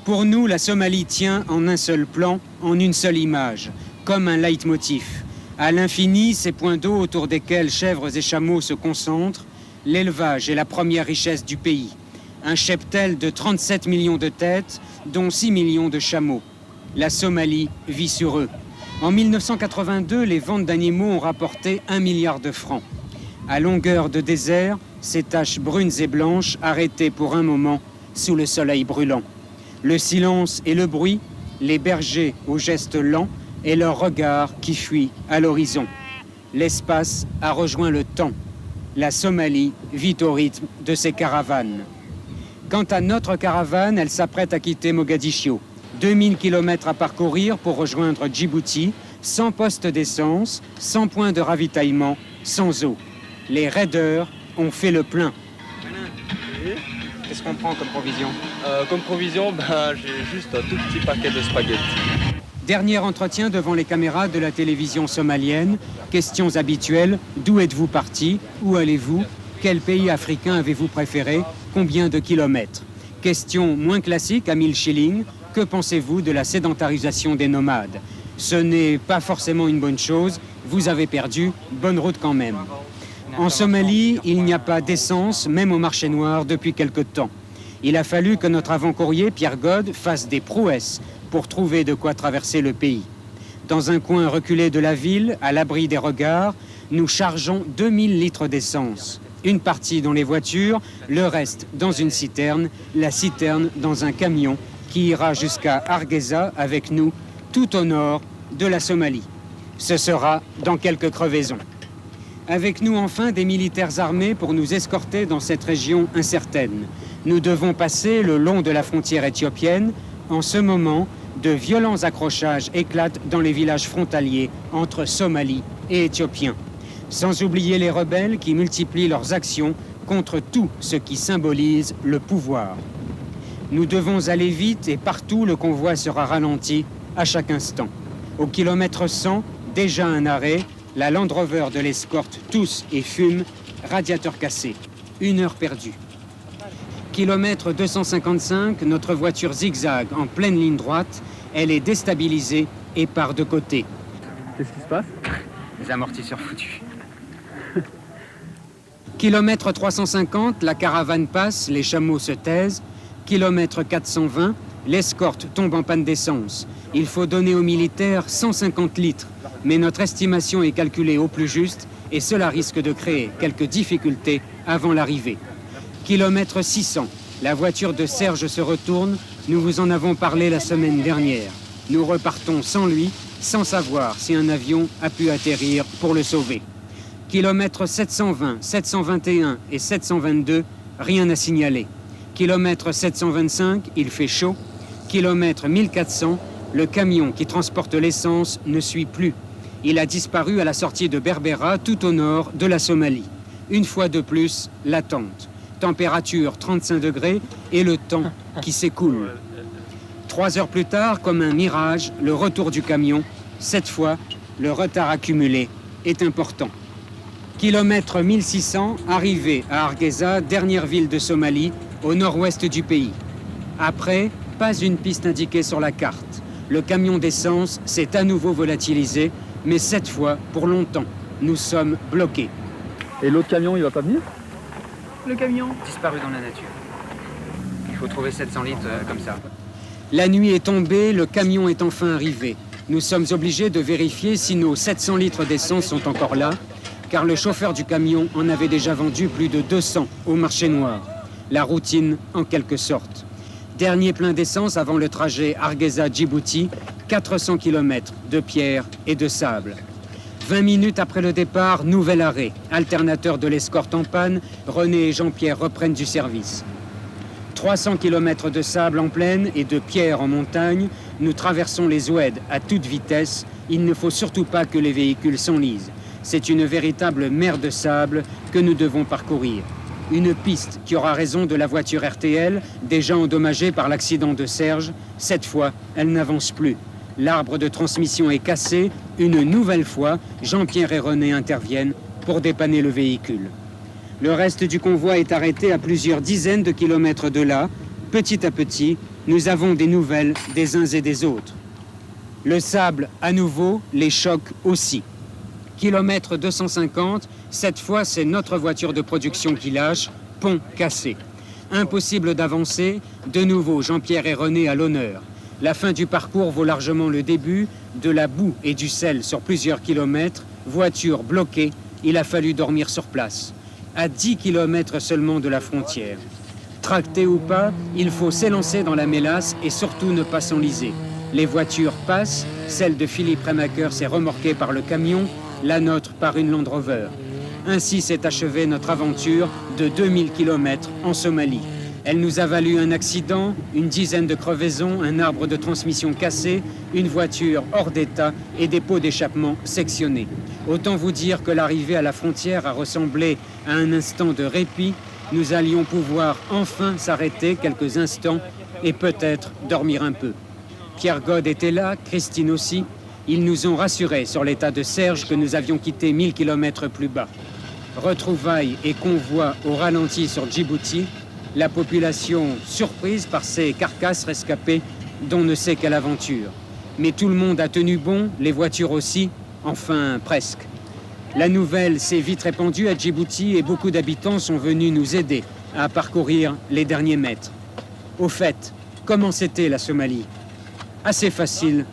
Pour nous, la Somalie tient en un seul plan, en une seule image, comme un leitmotiv. À l'infini, ces points d'eau autour desquels chèvres et chameaux se concentrent, l'élevage est la première richesse du pays. Un cheptel de 37 millions de têtes, dont 6 millions de chameaux. La Somalie vit sur eux. En 1982, les ventes d'animaux ont rapporté 1 milliard de francs. À longueur de désert, ces taches brunes et blanches arrêtées pour un moment sous le soleil brûlant. Le silence et le bruit, les bergers aux gestes lents et leur regard qui fuit à l'horizon. L'espace a rejoint le temps. La Somalie vit au rythme de ses caravanes. Quant à notre caravane, elle s'apprête à quitter Mogadiscio. 2000 km à parcourir pour rejoindre Djibouti, sans poste d'essence, sans point de ravitaillement, sans eau. Les raideurs ont fait le plein. Qu'est-ce qu'on prend comme provision? Comme provision, j'ai juste un tout petit paquet de spaghettis. Dernier entretien devant les caméras de la télévision somalienne. Questions habituelles. D'où êtes-vous parti? Où allez-vous? Quel pays africain avez-vous préféré? Combien de kilomètres? Question moins classique à 1000 shillings. Que pensez-vous de la sédentarisation des nomades? Ce n'est pas forcément une bonne chose. Vous avez perdu. Bonne route quand même. En Somalie, il n'y a pas d'essence, même au marché noir, depuis quelque temps. Il a fallu que notre avant-courrier, Pierre God, fasse des prouesses pour trouver de quoi traverser le pays. Dans un coin reculé de la ville, à l'abri des regards, nous chargeons 2000 litres d'essence. Une partie dans les voitures, le reste dans une citerne, la citerne dans un camion qui ira jusqu'à Hargeisa avec nous, tout au nord de la Somalie. Ce sera dans quelques crevaisons. Avec nous enfin des militaires armés pour nous escorter dans cette région incertaine. Nous devons passer le long de la frontière éthiopienne. En ce moment, de violents accrochages éclatent dans les villages frontaliers entre Somalie et Éthiopiens. Sans oublier les rebelles qui multiplient leurs actions contre tout ce qui symbolise le pouvoir. Nous devons aller vite et partout le convoi sera ralenti à chaque instant. Au kilomètre 100, déjà un arrêt, la Land Rover de l'escorte tousse et fume, radiateur cassé. 1 heure perdue. Kilomètre 255, notre voiture zigzague en pleine ligne droite. Elle est déstabilisée et part de côté. Qu'est-ce qui se passe? Les amortisseurs foutus. Kilomètre 350, la caravane passe, les chameaux se taisent. Kilomètre 420, l'escorte tombe en panne d'essence. Il faut donner aux militaires 150 litres. Mais notre estimation est calculée au plus juste et cela risque de créer quelques difficultés avant l'arrivée. Kilomètre 600, la voiture de Serge se retourne. Nous vous en avons parlé la semaine dernière. Nous repartons sans lui, sans savoir si un avion a pu atterrir pour le sauver. Kilomètre 720, 721 et 722, rien à signaler. Kilomètre 725, il fait chaud. Kilomètre 1400, le camion qui transporte l'essence ne suit plus. Il a disparu à la sortie de Berbera, tout au nord de la Somalie. Une fois de plus, l'attente. Température 35 degrés et le temps qui s'écoule. 3 heures plus tard, comme un mirage, le retour du camion. Cette fois, le retard accumulé est important. Kilomètre 1600, arrivé à Hargeisa, dernière ville de Somalie, au nord-ouest du pays. Après, pas une piste indiquée sur la carte. Le camion d'essence s'est à nouveau volatilisé, mais cette fois pour longtemps. Nous sommes bloqués. Et l'autre camion, il va pas venir? Le camion disparu dans la nature. Il faut trouver 700 litres comme ça. La nuit est tombée, le camion est enfin arrivé. Nous sommes obligés de vérifier si nos 700 litres d'essence sont encore là, car le chauffeur du camion en avait déjà vendu plus de 200 au marché noir. La routine en quelque sorte. Dernier plein d'essence avant le trajet Hargeisa-Djibouti, 400 km de pierre et de sable. 20 minutes après le départ, nouvel arrêt. Alternateur de l'escorte en panne, René et Jean-Pierre reprennent du service. 300 km de sable en plaine et de pierre en montagne, nous traversons les oueds à toute vitesse. Il ne faut surtout pas que les véhicules s'enlisent. C'est une véritable mer de sable que nous devons parcourir. Une piste qui aura raison de la voiture RTL, déjà endommagée par l'accident de Serge. Cette fois, elle n'avance plus. L'arbre de transmission est cassé. Une nouvelle fois, Jean-Pierre et René interviennent pour dépanner le véhicule. Le reste du convoi est arrêté à plusieurs dizaines de kilomètres de là. Petit à petit, nous avons des nouvelles des uns et des autres. Le sable à nouveau, les chocs aussi. Kilomètre 250, cette fois c'est notre voiture de production qui lâche, pont cassé. Impossible d'avancer, de nouveau Jean-Pierre et René à l'honneur. La fin du parcours vaut largement le début, de la boue et du sel sur plusieurs kilomètres, voiture bloquée, il a fallu dormir sur place. À 10 kilomètres seulement de la frontière. Tracté ou pas, il faut s'élancer dans la mélasse et surtout ne pas s'enliser. Les voitures passent, celle de Philippe Remaker s'est remorquée par le camion, la nôtre par une Land Rover. Ainsi s'est achevée notre aventure de 2000 km en Somalie. Elle nous a valu un accident, une dizaine de crevaisons, un arbre de transmission cassé, une voiture hors d'état et des pots d'échappement sectionnés. Autant vous dire que l'arrivée à la frontière a ressemblé à un instant de répit. Nous allions pouvoir enfin s'arrêter quelques instants et peut-être dormir un peu. Pierre God était là, Christine aussi. Ils nous ont rassurés sur l'état de Serge que nous avions quitté 1000 km plus bas. Retrouvailles et convois au ralenti sur Djibouti, la population surprise par ces carcasses rescapées dont ne sait quelle aventure. Mais tout le monde a tenu bon, les voitures aussi, enfin presque. La nouvelle s'est vite répandue à Djibouti et beaucoup d'habitants sont venus nous aider à parcourir les derniers mètres. Au fait, comment c'était la Somalie? Assez facile.